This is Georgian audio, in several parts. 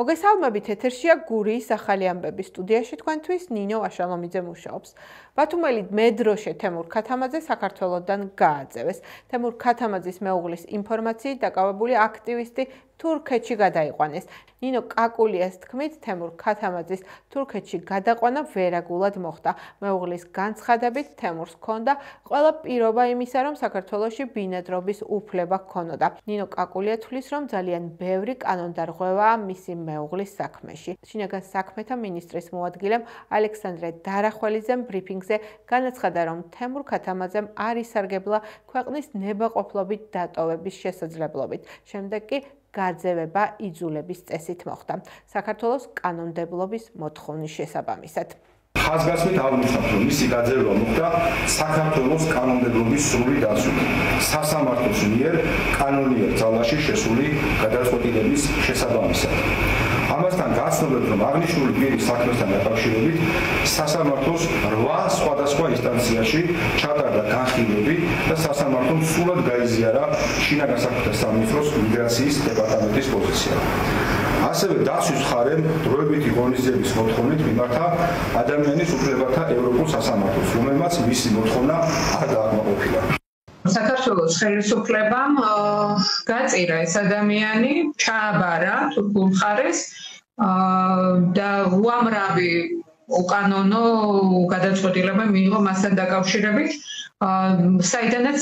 მოგესალმებით, ეთერშია გურიის ახალი ამბები სტუდიაში თქვენთვის ნინო აშალომიძე მუშაობს. ბათუმელი მედროშე თემურ ქათამაძე საქართველოსდან გააძევეს. თემურ ქათამაძის მეუღლის ინფორმაციით დაკავებული აქტივისტი თურქეთში გადაიყვანეს. ნინო კაკულიას თქმით, თემურ ქათამაძის თურქეთში გადაყვანა ვერაგულად მოხდა. მეუღლის განცხადებით, თემურს ჰქონდა ყველა პირობა იმისა, რომ საქართველოში ბინადრობის უფლება ჰქონოდა. ნინო კაკულია თვლის, რომ ძალიან ბევრი კანონდარღვევაა მისი მეუღლის საქმეში. შინაგან საქმეთა მინისტრის მოადგილემ ალექსანდრე დარახველიძემ ბრიფინგზე განაცხადა, რომ თემურ ქათამაძემ არ ისარგებლა ქვეყნის ნებაყოფლობით დატოვების შესაძლებლობით. შემდეგ კი გაძევება იძულების წესით მოხდა. საქართველოს კანონმდებლობის მოთხოვნის შესაბამისად. ხაზგასმით აღნიშნავთ, რომ მისი გაძევება მოხდა საქართველოს კანონმდებლობის სრული დაცვით, სასამართლოს მიერ კანონიერ ძალაში შესული გადაწყვეტილების შესაბამისად. ამასთან გაცნობთ, რომ აღნიშნული პირის საქმესთან დაკავშირებით სასამართლოს 8 სხვადასხვა ინსტანციაში ჩატარდა განხილვები და სასამართლომ სრულად გაიზიარა შინაგან საქმეთა სამინისტროს მიგრაციის დეპარტამენტის პოზიცია. ასევე დაცვის მხარემ დროებითი ღონისძიების მოთხოვნით მიმართა ადამიანის უფლებათა ევროპულ სასამართლოს, რომელმაც მისი მოთხოვნა არ დააკმაყოფილა. საქართველოს ხელისუფლებამ გაწირა ეს ადამიანი, ჩააბარა თურქულ მხარეს და უამრავი უკანონო გადაწყვეტილება მიიღო მასთან დაკავშირებით, საიდანაც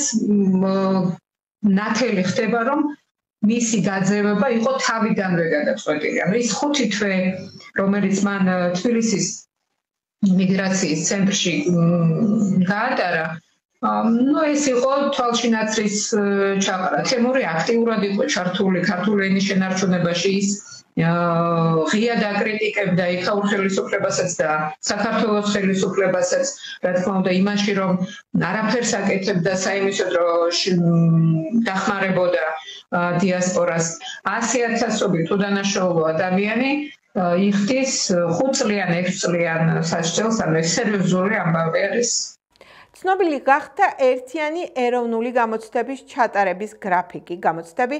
ნათელი ხდება, რომ მისი გაძევება იყო თავიდანვე გადაწყვეტილი. ის 5 თვე, რომელიც მან თბილისის მიგრაციის ცენტრში გაატარა, ეს იყო თვალშინაცრის ჩაყრა. თემური აქტიურად იყო ჩართული ქართული ენის შენარჩუნებაში, ის ღიად აკრიტიკებდა იქაურ ხელისუფლებასაც და საქართველოს ხელისუფლებასაც, რა თქმა უნდა, იმაში, რომ არაფერს აკეთებდა საიმისოდ, რომ დახმარებოდა დიასპორას. 100,000-ობით უდანაშაულო ადამიანი იხდის 5 წლიან, 6 წლიან სასჯელს, ანუ სერიოზული ამბავი არის. ცნობილი გახდა ერთიანი ეროვნული გამოცდების ჩატარების გრაფიკი. გამოცდები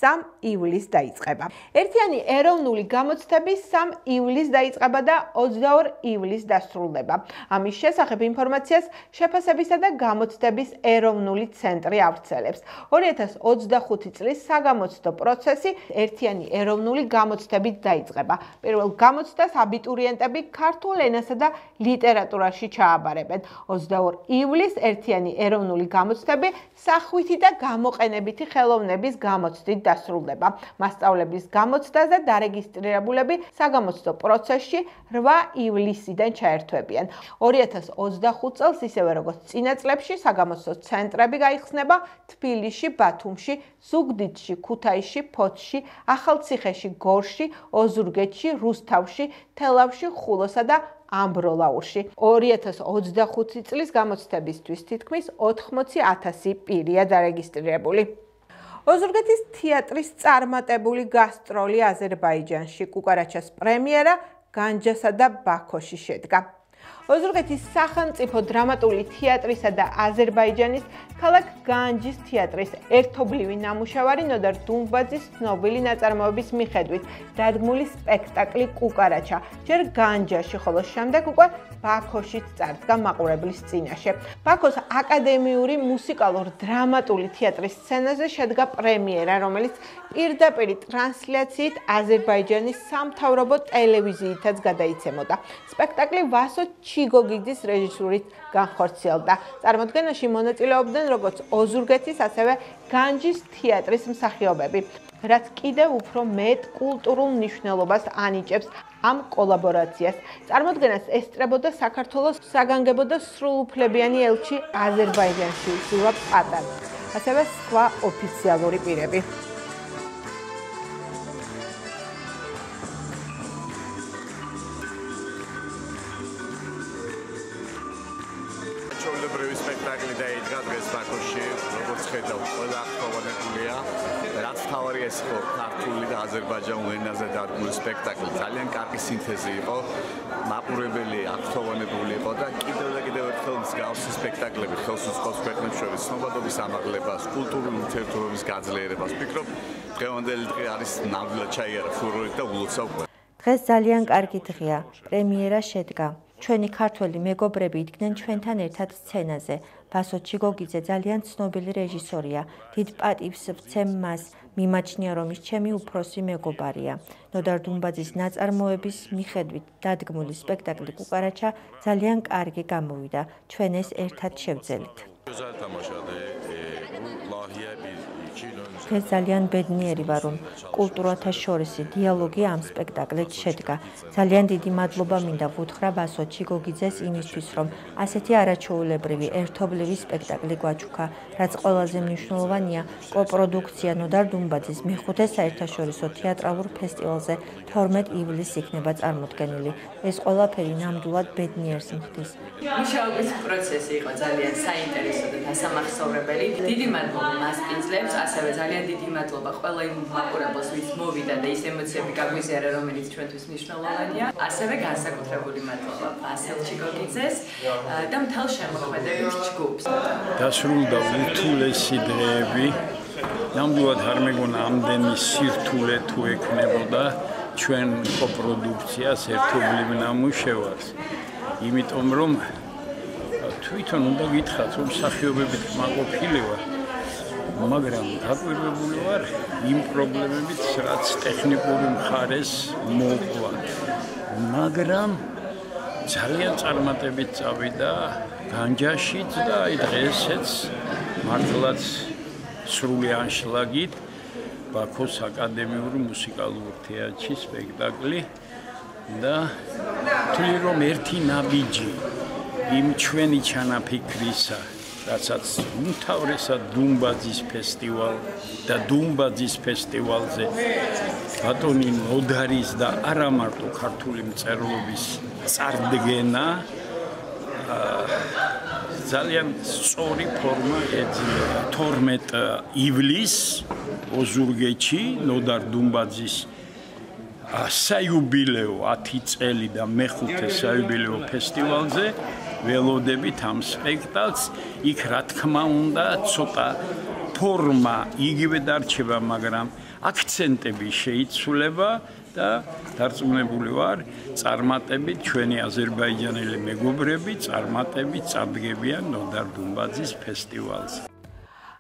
3 ივლისს დაიწყება. ერთიანი ეროვნული გამოცდები 3 ივლისს დაიწყება და 22 ივლისს დასრულდება. ამის შესახებ ინფორმაციას შეფასებისა და გამოცდების ეროვნული ცენტრი ავრცელებს. 2025 წლის საგამოცდო პროცესი ერთიანი ეროვნული გამოცდებით დაიწყება. პირველ გამოცდას აბიტურიენტები ქართულ ენასა და ლიტერატურაში ჩააბარებენ. 22 ივლისს ერთიანი ეროვნული გამოცდები სახვითი და გამოყენებითი ხელოვნების გამოცდით დასრულდება. მასწავლებლის გამოცდაზე დარეგისტრირებულები საგამოცდო პროცესში 8 ივლისიდან ჩაერთვებიან. 2025 წელს ისევე როგორც წინა წლებში საგამოცდო ცენტრები გაიხსნება თბილისში, ბათუმში, ზუგდიდში, ქუთაისში, ფოთში, ახალციხეში, გორში, ოზურგეთში, რუსთავში, თელავში, ხულოსა და ამბროლაურში. 2025 წლის გამოცდებისთვის თითქმის 80,000 პირია დარეგისტრირებული. ოზურგეთის თეატრის წარმატებული გასტროლი აზერბაიჯანში, კუკარაჩას პრემიერა განჯასა და ბაქოში შედგა. ოზურგეთის სახელმწიფო დრამატული თეატრისა და აზერბაიჯანის ქალაქ განჯის თეატრის ერთობლივი ნამუშევარი ნოდარ დუმბაძის ცნობილი ნაწარმოების მიხედვით დადგმული სპექტაკლი კუკარაჩა ჯერ განჯაში, ხოლო შემდეგ უკვე ბაქოშიც წარდგა მაყურებლის წინაშე. ბაქოს აკადემიური მუსიკალურ-დრამატული თეატრის სცენაზე შედგა პრემიერა, რომელიც პირდაპირ ტრანსლაციით აზერბაიჯანის სამთავრობო ტელევიზიითაც გადაიცემოდა. სპექტაკლი ვასო ჩიგოგიძის რეჟისურით განხორციელდა. წარმოდგენაში მონაწილეობდნენ როგორც ოზურგეთის, ასევე განჯის თეატრის მსახიობები, რაც კიდევ უფრო მეტ კულტურულ მნიშვნელობას ანიჭებს ამ კოლაბორაციას. წარმოდგენას ესწრებოდა საქართველოს საგანგებო და სრულუფლებიანი ელჩი აზერბაიჯანში ზურაბ პატარ, ასევე სხვა ოფიციალური პირები. ჩვეულებრივი სპექტაკლი დაიდგა დღეს ბაქოში, როგორც ხედავთ, ყველა ახმოვანებულია. რაც თავარი ეს იყო ქართული და აზერბაიჯანულ ენაზე დადგმული სპექტაკლი. ძალიან კარგი სინთეზი იყო, მაყურებელი ახმოვანებული იყო და კიდევ ერთხელ მსგავსი სპექტაკლები ხელს უწყობს ქვეყნებს შორის ცნობადობის ამაღლებას, კულტურული ურთიერთობების გაძლიერებას. ვფიქრობ, დღევანდელი დღე არის ნამდვილად ჩაიარა ფურორით და ულოცა უკვე. დღეს ძალიან კარგი დღეა. პრემიერა შედგა. ჩვენი ქართველი მეგობრები იდგნენ ჩვენთან ერთად სცენაზე. ბასო ჩიგოგიძე ძალიან ცნობილი რეჟისორია. დიდ პატივს ვცემ მას. მიმაჩნია, რომ ის ჩემი უფროსი მეგობარია. ნოდარ დუმბაძის ნაწარმოების მიხედვით დადგმული სპექტაკლი კუკარაჩა ძალიან კარგი გამოვიდა. ჩვენ ეს ერთად შევძელით. დღეს ძალიან ბედნიერი ვარ, რომ კულტურათა შორისი დიალოგი ამ სპექტაკლით შედგა. ძალიან დიდი მადლობა მინდა ვუთხრა ბასო ჩიგოგიძეს იმისთვის, რომ ასეთი არაჩვეულებრივი ერთობლივი სპექტაკლი გვაჩუქა, რაც ყველაზე მნიშვნელოვანია, კოპროდუქცია ნოდარ დუმბაძის მეხუთე საერთაშორისო თეატრალურ ფესტივალზე 12 ივლისს იქნება წარმოდგენილი. ეს ყველაფერი ნამდვილად ბედნიერს მხდის. მუშაობის პროცესი იყო ძალიან საინტერესო და დასამახსოვრებელი. დიდი მადლობა მასპინძლებს, ასევე ძალიან დიდი მადლობა ყველა იმ მაყურებელს, ვინც მოვიდა და ის ემოციები გაგვიზიარა, რომელიც ჩვენთვის მნიშვნელოვანია. ასევე განსაკუთრებული მადლობა ბასილ ჩიგოგიძეს და მთელ შემოქმედებით ჯგუფს. დასრულდა უთულესი დღეები. ნამდვილად არ მეგონა ამდენი სირთულე თუ ექნებოდა ჩვენ კოპროდუქციას ერთობლივ ნამუშევარს. იმიტომ რომ თვითონ უნდა გითხრათ, რომ მსახიობებით მაყოფილი ვარ, მაგრამ დაკვირვებული ვარ იმ პრობლემებით, რაც ტექნიკური მხარეს მოყვა. მაგრამ ძალიან წარმატებით წავიდა განჯაშიც და აი დღესაც მართლაც სრული ანშლაგით ბაქოს აკადემიური მუსიკალური თეატრში სპექტაკლი და თვლი რომ ერთი ნაბიჯი იმ ჩვენი ჩანაფიქრისა, რასაც უმთავრესად დუმბაძის ფესტივალ და დუმბაძის ფესტივალზე ბატონი ნოდარის და არა მარტო ქართული მწერლობის წარდგენა ძალიან სწორი ფორმა ეძინა. 12 ივლისს ოზურგეთში ნოდარ დუმბაძის საიუბილეო 10 წელი და მეხუთე საიუბილეო ფესტივალზე ველოდებით ამ სპექტაკლს. იქ რა თქმა უნდა ცოტა ფორმა იგივე დარჩება, მაგრამ აქცენტები შეიცვლება და დარწმუნებული ვარ, წარმატებით ჩვენი აზერბაიჯანელი მეგობრები წარმატებით წარდგებიან ნოდარ დუმბაძის ფესტივალზე.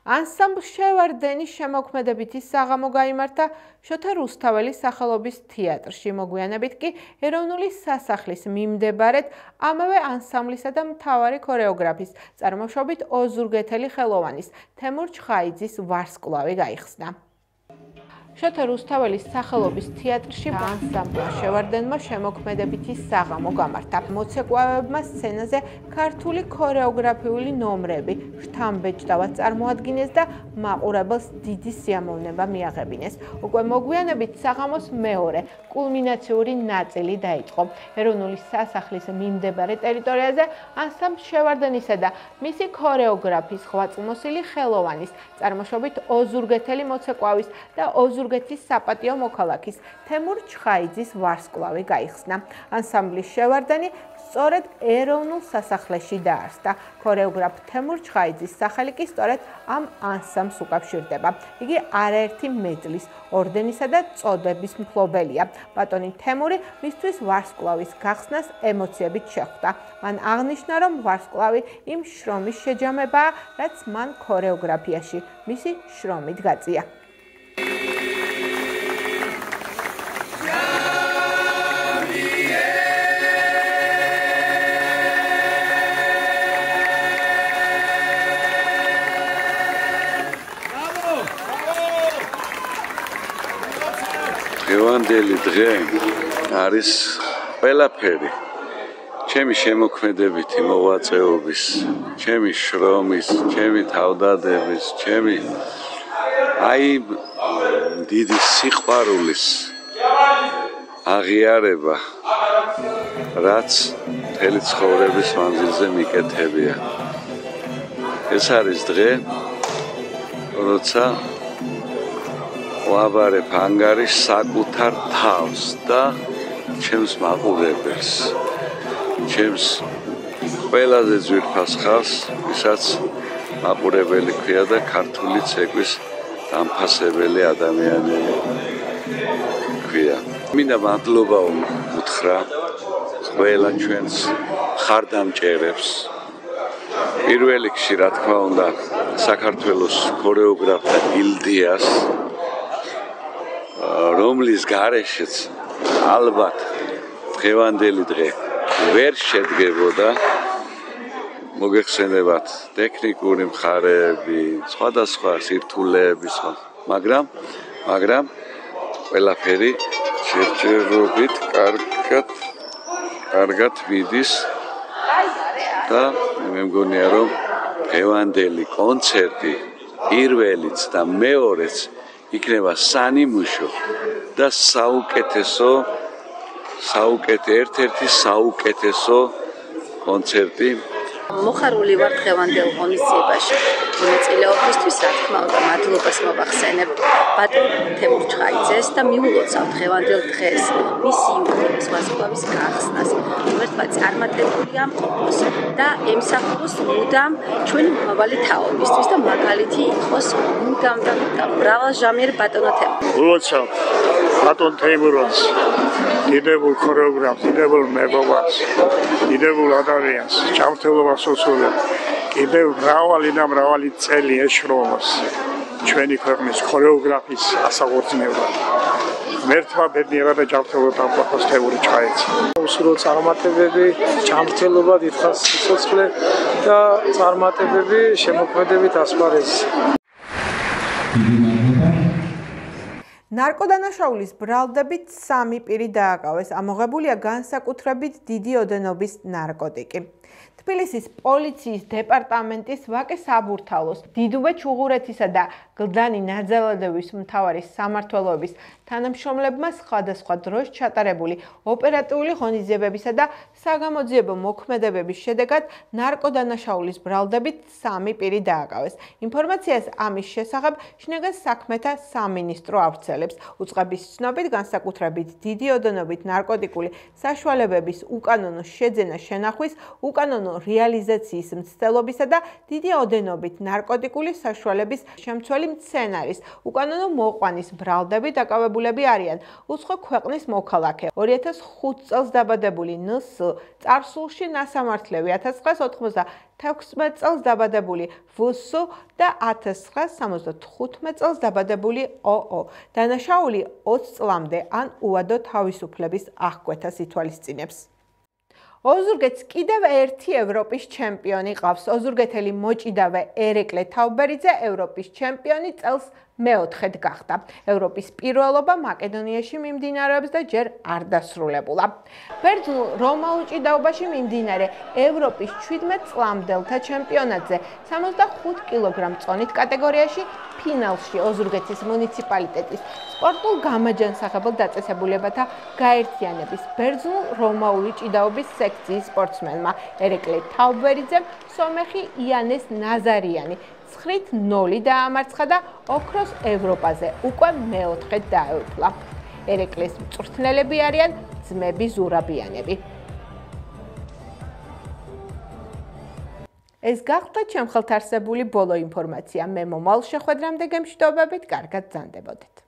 ანსამბლ შევარდენის შემოქმედებითი საღამო გაიმართა შოთა რუსთაველის სახელობის თეატრში. მოგვიანებით კი ეროვნული სასახლის მიმდებარედ ამავე ანსამბლისა და მთავარი ქორეოგრაფის წარმოშობით ოზურგეთელი ხელოვანის თემურ ჩხაიძის ვარსკვლავი გაიხსნა. შოთა რუსთაველის სახელობის თეატრში ანსამბლ შევარდენმა შემოქმედებითი საღამო გამართა. მოცეკვავებმა სცენაზე ქართული ქორეოგრაფიული ნომრები შთამბეჭდავად წარმოადგინეს და მაყურებელს დიდი სიამოვნება მიაღებინეს. უკვე მოგვიანებით საღამოს მეორე კულმინაციური ნაწილი დაიწყო. ეროვნული სასახლის მიმდებარე ტერიტორიაზე ანსამბლ შევარდენისა და მისი ქორეოგრაფის ღვაწლმოსილი ხელოვანის წარმოშობით ოზურგეთელი მოცეკვავის და ოზურგეთის საპატიო მოქალაქის თემურ ჩხაიძის ვარსკვლავი გაიხსნა. ანსამბლის შევარდენი სწორედ ეროვნულ სასახლეში დაარსდა. ქორეოგრაფ თემურ ჩხაიძის სახელი კი სწორედ ამ ანსამბლს უკავშირდება. იგი არაერთი მედლის, ორდენისა და წოდების მფლობელია. ბატონი თემური მისთვის ვარსკვლავის გახსნას ემოციებით შეხვდა. მან აღნიშნა, რომ ვარსკვლავი იმ შრომის შეჯამებაა, რაც მან ქორეოგრაფიაში მისი შრომით გაწია. დღევანდელი დღე არის ყველაფერი ჩემი შემოქმედებითი მოღვაწეობის, ჩემი შრომის, ჩემი თავდადების, ჩემი აი დიდი სიყვარულის აღიარება, რაც მთელი ცხოვრების მანძილზე მიკეთებია. ეს არის დღე, როცა ვაბარებ ანგარიშს საკუთარ თავს და ჩემს მაყურებელს, ჩემს ყველაზე ძვირფას ხალხს, ვისაც მაყურებელი ქვია და ქართული ცეკვის დამფასებელი ადამიანი ქვია. მინდა მადლობა უთხრა ყველა ჩვენს ხარდამჭერებს. პირველ რიგში, რა თქმა უნდა, საქართველოს ქორეოგრაფთა გილდიას, რომლის გარეშეც ალბათ დღევანდელი დღე ვერ შედგებოდა. მოგეხსენებათ ტექნიკური მხარეები, სხვადასხვა სირთულეები, მაგრამ ყველაფერი შეჯერობით კარგად მიდის და მე მგონია რომ დღევანდელი კონცერტი პირველიც და მეორეც იქნება სანიმუშო და ერთ-ერთი საუკეთესო კონცერტი. მოხარული ვარ დღევანდელ ღონისძიებაში მონაწილეობისთვის, რა თქმა უნდა, მადლობას მოვახსენებ ბატონ თემურ ჩხაიძეს და მიულოცავ დღევანდელ დღეს მისი იუბილეის ვარსკვლავის გახსნას, ერთმა წარმატებული ამყოფოს და ემსახუროს მუდამ ჩვენი მომავალი თაობისთვის და მაგალითი იყოს მუდამ და მრავალჟამიერ ბატონო თემურ. ულოცავ ბატონ თემურს, დიდებულ ქორეოგრაფს, დიდებულ მეგობარს, დიდებულ ადამიანს, ჯანმრთელობას უსურვებ. კიდევ მრავალი წელი ეშრომოს ჩვენი ქვეყნის ქორეოგრაფის ასაღორძინებლად. ღმერთმა ბედნიერა და ჯანმრთელობა დაუპყროს თემური ჩხაიძე. უსურვო წარმატებები, ჯანმრთელობა, დიდხანს სიცოცხლე და წარმატებები შემოქმედებით ასპარეზზე. ნარკოდანაშაულის ბრალდებით 3 პირი დააკავეს. ამოღებულია განსაკუთრებით დიდი ოდენობის ნარკოტიკი. თბილისის პოლიციის დეპარტამენტის ვაკე საბურთალოს, დიდუბე ჩუღურეთისა და გლდანი ნაძალადევის მთავარი სამმართველოების თანამშრომლებმა სხვადასხვა დროს ჩატარებული ოპერატიული ღონისძიებებისა და საგამოძიებო მოქმედებების შედეგად ნარკოდანაშაულის ბრალდებით 3 პირი დააკავეს. ინფორმაციას ამის შესახებ შინაგან საქმეთა სამინისტრო ავრცელებს. უწყების ცნობით, განსაკუთრებით დიდი ოდენობით ნარკოტიკული საშუალებების უკანონო შეძენა შენახვის, უკანონო რეალიზაციის მცდელობისა და დიდი ოდენობით ნარკოტიკული საშუალების შემცველი მცენარის უკანონო მოყვანის ბრალდები დაკავებულები არიან უცხო ქვეყნის მოქალაქე. 2005 წელს დაბადებული ნს, წარსულში ნასამართლევი 1996 წელს დაბადებული ვს და 1975 წელს დაბადებული ო. დანაშაული 20 წლამდე ან უადო თავისუფლების აღკვეთას ითვალისწინებს. ოზურგეთს კიდევ ერთი ევროპის ჩემპიონი ყავს. ოზურგეთელი მოჭიდავე ერეკლე თავბერიძე ევროპის ჩემპიონი წელს მეოთხედ გახდა. ევროპის პირველობა მაკედონიაში მიმდინარეობს და ჯერ არ დასრულებულა. ბერძნულ რომაულ ჭიდაობაში მიმდინარე ევროპის 17 წლამდელთა ჩემპიონატზე 65 კილოგრამ წონით კატეგორიაში ფინალში ოზურგეთის მუნიციპალიტეტის სპორტულ გამაჯანსაღებელ დაწესებულებათა გაერთიანების ბერძნულ რომაული ჭიდაობის სექციის სპორტსმენმა ერეკლე თავბერიძემ სომეხი იანეს ნაზარიანი 9-0 დაამარცხა და ოქროს ევროპაზე უკვე მეოთხედ დაეუფლა. ერეკლეს მწვრთნელები არიან ძმები ზურაბიანები. ეს გახდა ჩემ ხელთ არსებული ბოლო ინფორმაცია. მე მომავალ შეხვედრამდე გემშვიდობებით, კარგად ბრძანდებოდეთ.